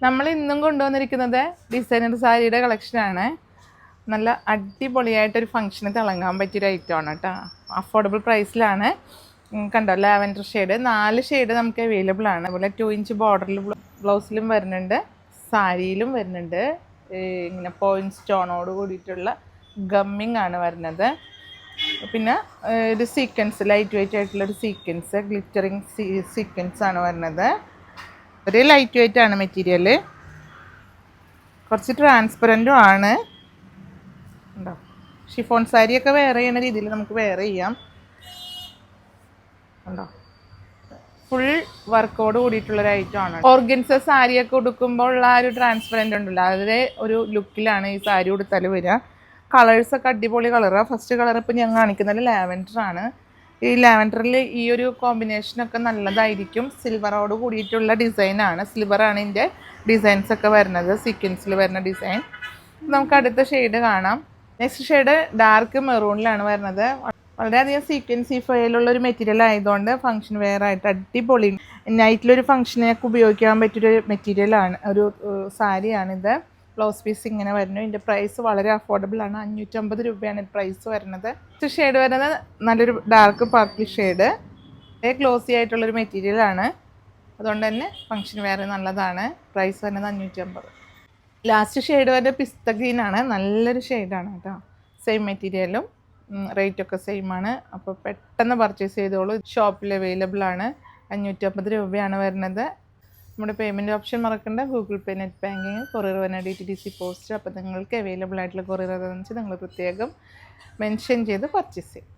നമ്മൾ ഇന്നും കൊണ്ടുവന്നിരിക്കുന്നത് ഡിസൈനർ സാരിയുടെ കളക്ഷനാണ്. നല്ല അടിപൊളിയായിട്ടൊരു ഫംഗ്ഷന് തിളങ്ങാൻ പറ്റിയൊരു ഐറ്റമാണ് കേട്ടോ. അഫോർഡബിൾ പ്രൈസിലാണ്. കണ്ടോ, ലാവൻഡർ ഷെയ്ഡ് 4 ഷെയ്ഡ് നമുക്ക് അവൈലബിൾ ആണ്. അതുപോലെ 2 ഇഞ്ച് ബോർഡറിൽ ബ്ലൗസിലും വരുന്നുണ്ട്, സാരിയിലും വരുന്നുണ്ട്. ഇങ്ങനെ പോയിന്റ് സ്റ്റോണോട് കൂടിയിട്ടുള്ള ഗമ്മിങ് ആണ് വരുന്നത്. പിന്നെ ഒരു സീക്വൻസ്, ലൈറ്റ് വെയിറ്റ് ആയിട്ടുള്ളൊരു സീക്വൻസ്, ഗ്ലിറ്ററിങ് സീക്വൻസ് ആണ് വരുന്നത്. ഒരു ലൈറ്റ് വെയിറ്റ് ആണ് മെറ്റീരിയൽ, കുറച്ച് ട്രാൻസ്പെറൻറ്റും ആണ്. ഉണ്ടോ, ഷിഫോൺ സാരിയൊക്കെ വെയർ ചെയ്യുന്ന രീതിയിൽ നമുക്ക് വെയർ ചെയ്യാം. ഉണ്ടോ, ഫുൾ വർക്കോട് കൂടിയിട്ടുള്ളൊരു ഐറ്റം ആണ്. ഓർഗൻസ സാരിയൊക്കെ ഉടുക്കുമ്പോൾ ഉള്ള ഒരു ട്രാൻസ്പെറൻറ്റ് ഉണ്ടല്ലോ, അതിലെ ഒരു ലുക്കിലാണ് ഈ സാരി ഉടുത്താൽ വരിക. കളേഴ്സൊക്കെ അടിപൊളി കളറാണ്. ഫസ്റ്റ് കളർ ഇപ്പോൾ ഞാൻ കാണിക്കുന്നത് ലാവൻഡർ ആണ്. ഈ ലാവൻഡറിൽ ഈ ഒരു കോമ്പിനേഷനൊക്കെ നല്ലതായിരിക്കും. സിൽവറോട് കൂടിയിട്ടുള്ള ഡിസൈനാണ്. സിൽവറാണ് ഇതിൻ്റെ ഡിസൈൻസൊക്കെ വരുന്നത്, സീക്വൻസിൽ വരുന്ന ഡിസൈൻ. നമുക്ക് അടുത്ത ഷെയ്ഡ് കാണാം. നെക്സ്റ്റ് ഷെയ്ഡ് ഡാർക്ക് മെറൂണിലാണ് വരുന്നത്. വളരെയധികം സീക്വൻസി ഫയലുള്ള ഒരു മെറ്റീരിയൽ ആയതുകൊണ്ട് ഫംഗ്ഷൻ വെയർ ആയിട്ട് അടിപൊളി, നൈറ്റിലൊരു ഫംഗ്ഷനൊക്കെ ഉപയോഗിക്കാൻ പറ്റിയൊരു മെറ്റീരിയലാണ്, ഒരു സാരിയാണിത്. ബ്ലൗസ് പീസ് ഇങ്ങനെ വരുന്നു. ഇതിൻ്റെ പ്രൈസ് വളരെ അഫോർഡബിൾ ആണ്. 550 രൂപയാണ് പ്രൈസ് വരുന്നത്. നെക്സ്റ്റ് ഷെയ്ഡ് വരുന്നത് നല്ലൊരു ഡാർക്ക് പർപ്പിൾ ഷെയ്ഡ്. ഗ്ലോസി ആയിട്ടുള്ളൊരു മെറ്റീരിയലാണ്, അതുകൊണ്ട് തന്നെ ഫംഗ്ഷൻ വെയർ നല്ലതാണ്. പ്രൈസ് വരുന്നത് 550. ലാസ്റ്റ് ഷെയ്ഡ് വരുന്നത് പിസ്ത ഗ്രീനാണ്. നല്ലൊരു ഷെയ്ഡാണ് കേട്ടോ. സെയിം മെറ്റീരിയലും റേറ്റൊക്കെ സെയിം ആണ്. അപ്പോൾ പെട്ടെന്ന് പർച്ചേസ് ചെയ്തോളൂ. ഷോപ്പിൽ അവൈലബിൾ ആണ്. 550 രൂപയാണ് വരുന്നത്. നമ്മുടെ പേയ്മെൻറ്റ് ഓപ്ഷൻ മറക്കണ്ട. ഗൂഗിൾ പേ, നെറ്റ് ബാങ്കിങ്, കൊറിയർ വരുന്ന DTDC പോസ്റ്റ്. അപ്പോൾ നിങ്ങൾക്ക് അവൈലബിൾ ആയിട്ടുള്ള കൊറിയർ ഏതാണെന്ന് വെച്ചാൽ നിങ്ങൾ പ്രത്യേകം മെൻഷൻ ചെയ്ത് പർച്ചേസ് ചെയ്യും.